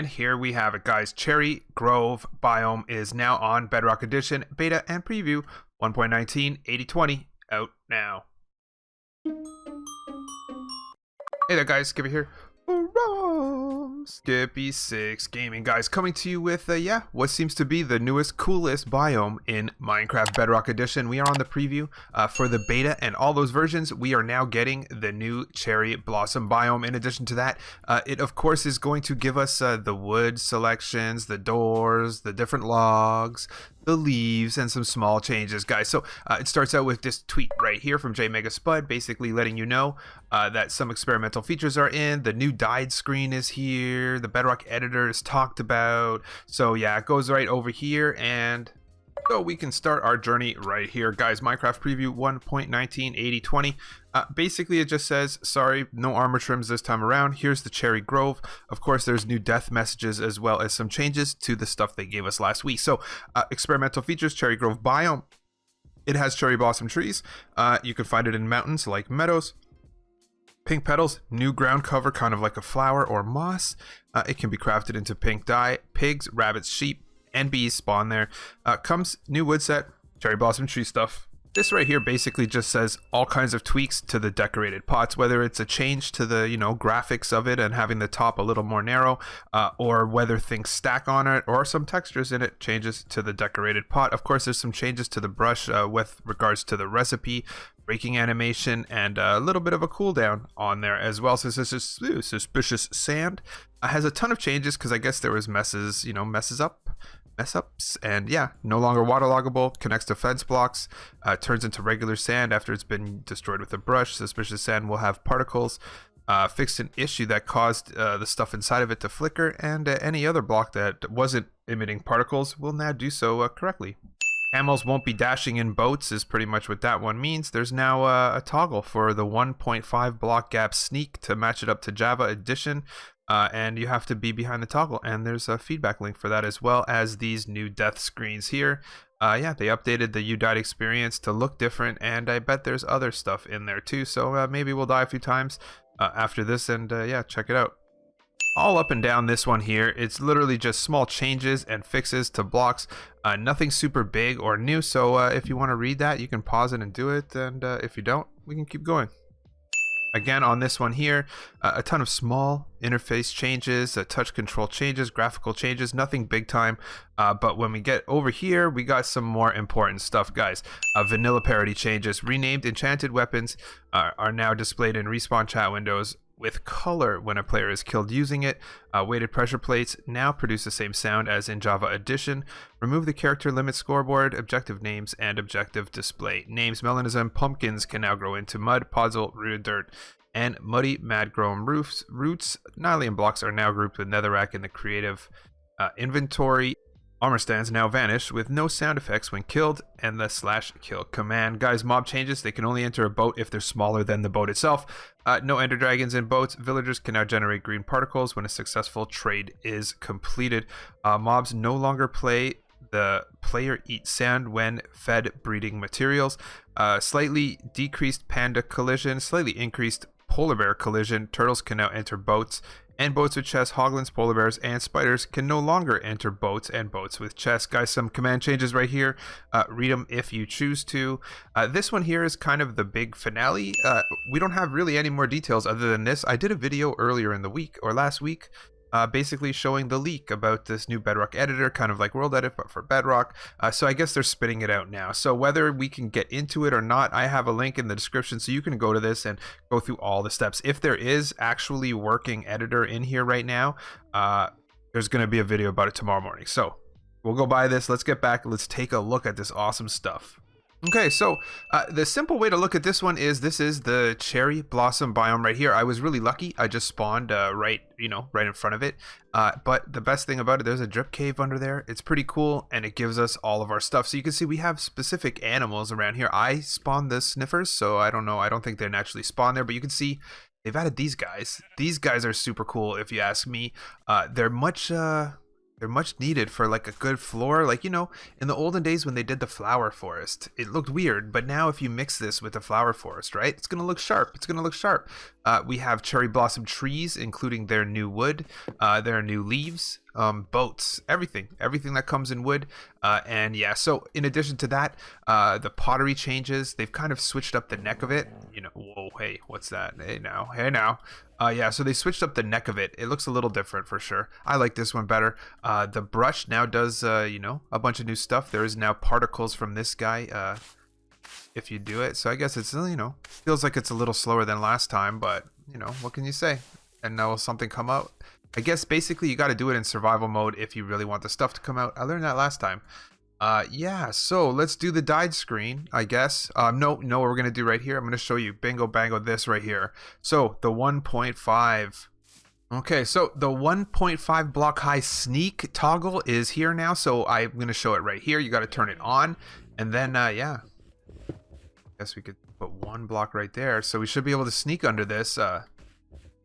And here we have it, guys. Cherry Grove biome is now on Bedrock Edition, beta and preview 1.19 8020 out now. Hey there, guys. Skippy here. Skippy6 Gaming, guys, coming to you with what seems to be the newest, coolest biome in Minecraft Bedrock Edition. We are on the preview for the beta, and all those versions. We are now getting the new Cherry Blossom biome. In addition to that, it of course is going to give us the wood selections, the doors, the different logs, the leaves, and some small changes, guys. So it starts out with this tweet right here from JMegaSpud, basically letting you know that some experimental features are in. The new dyed screen is here. The Bedrock editor is talked about. So yeah, it goes right over here, and so we can start our journey right here, guys. Minecraft preview 1.19 8020. Basically, it just says, sorry, no armor trims this time around. Here's the Cherry Grove. Of course, there's new death messages as well as some changes to the stuff they gave us last week. So, experimental features, Cherry Grove biome. It has cherry blossom trees. You can find it in mountains like meadows. Pink petals, new ground cover, kind of like a flower or moss. It can be crafted into pink dye. Pigs, rabbits, sheep, and bees spawn there. Comes new wood set, cherry blossom tree stuff. This right here basically just says all kinds of tweaks to the decorated pots, whether it's a change to the, graphics of it and having the top a little more narrow, or whether things stack on it, or some textures in it, changes to the decorated pot. Of course, there's some changes to the brush with regards to the recipe, breaking animation, and a little bit of a cooldown on there as well. So this is suspicious sand. Has a ton of changes because I guess there was mess ups, and yeah, no longer waterloggable, connects to fence blocks, turns into regular sand after it's been destroyed with a brush. Suspicious sand will have particles. Fixed an issue that caused the stuff inside of it to flicker, and any other block that wasn't emitting particles will now do so correctly. Camels won't be dashing in boats is pretty much what that one means. There's now a toggle for the 1.5 block gap sneak to match it up to Java Edition. And you have to be behind the toggle, and there's a feedback link for that, as well as these new death screens here. Yeah, they updated the You Died experience to look different, and I bet there's other stuff in there too, so maybe we'll die a few times after this, and yeah, check it out. All up and down this one here, it's literally just small changes and fixes to blocks, nothing super big or new, so if you want to read that, you can pause it and do it, and if you don't, we can keep going. Again, on this one here, a ton of small interface changes, touch control changes, graphical changes, nothing big time. But when we get over here, we got some more important stuff, guys. Vanilla parity changes. Renamed enchanted weapons are now displayed in respawn chat windows with color when a player is killed using it. Weighted pressure plates now produce the same sound as in Java Edition. Remove the character limit scoreboard, objective names, and objective display names. Melanism pumpkins can now grow into mud, podzol, rooted dirt, and muddy mad-grown roots. Nylium blocks are now grouped with netherrack in the creative inventory. Armor stands now vanish with no sound effects when killed, and the /kill command. Guys, mob changes. They can only enter a boat if they're smaller than the boat itself. No ender dragons in boats. Villagers can now generate green particles when a successful trade is completed. Mobs no longer play the player eat sand when fed breeding materials. Slightly decreased panda collision. Slightly increased polar bear collision. Turtles can now enter boats. And boats with chests, hoglins, polar bears, and spiders can no longer enter boats and boats with chests. Guys, some command changes right here. Read them if you choose to. This one here is kind of the big finale. We don't have really any more details other than this. I did a video earlier in the week, or last week, basically showing the leak about this new Bedrock editor, kind of like World Edit, but for Bedrock. So I guess they're spitting it out now. So whether we can get into it or not, I have a link in the description so you can go to this and go through all the steps. If there is actually working editor in here right now, there's going to be a video about it tomorrow morning. So we'll go by this. Let's get back. Let's take a look at this awesome stuff. Okay, so the simple way to look at this one is the Cherry Blossom biome right here. I was really lucky. I just spawned right in front of it. But the best thing about it, there's a drip cave under there. It's pretty cool, and it gives us all of our stuff. So you can see we have specific animals around here. I spawned the sniffers, so I don't know. I don't think they're naturally spawned there, but you can see they've added these guys. These guys are super cool, if you ask me. They're much they're much needed for like a good floor. Like, you know, in the olden days when they did the flower forest, it looked weird, but now if you mix this with the flower forest, right, it's gonna look sharp. It's gonna look sharp. We have cherry blossom trees, including their new wood, their new leaves, boats, everything that comes in wood. And yeah, so in addition to that, the pottery changes. They've kind of switched up the neck of it, you know. Whoa, hey, what's that? Hey now. Yeah, so they switched up the neck of it. It looks a little different for sure. I like this one better. The brush now does, you know, a bunch of new stuff. There is now particles from this guy, if you do it. So I guess it's, you know, feels like it's a little slower than last time, but, you know, what can you say? And now will something come out? I guess basically you got to do it in survival mode if you really want the stuff to come out. I learned that last time. Yeah, so let's do the died screen, I guess. No, what we're going to do right here, I'm going to show you bingo bango this right here. So the 1.5. Okay, so the 1.5 block high sneak toggle is here now. So I'm going to show it right here. You got to turn it on. And then, yeah, I guess we could put one block right there. So we should be able to sneak under this.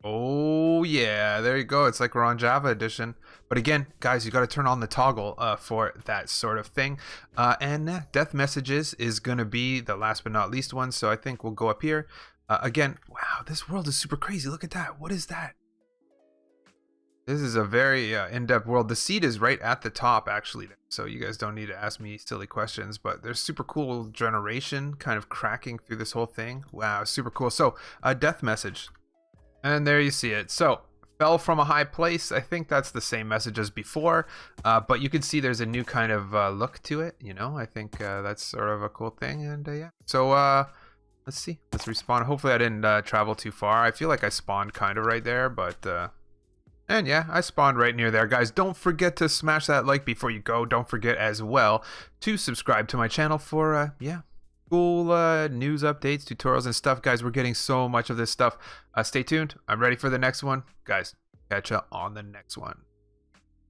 Oh yeah, there you go. It's like we're on Java edition. But again, guys, you got to turn on the toggle for that sort of thing. And death messages is going to be the last but not least one. So I think we'll go up here. Again, wow, this world is super crazy. Look at that. What is that? This is a very in-depth world. The seed is right at the top, actually. So you guys don't need to ask me silly questions. But there's super cool generation kind of cracking through this whole thing. Wow, super cool. So a death message. And there you see it. So, fell from a high place. I think that's the same message as before. But you can see there's a new kind of look to it, you know. I think that's sort of a cool thing. And yeah. So, let's see. Let's respawn. Hopefully I didn't travel too far. I feel like I spawned kind of right there. But, and yeah, I spawned right near there. Guys, don't forget to smash that like before you go. Don't forget as well to subscribe to my channel for, yeah, cool news updates, tutorials and stuff. Guys, we're getting so much of this stuff. Stay tuned. I'm ready for the next one. Guys, catch you on the next one.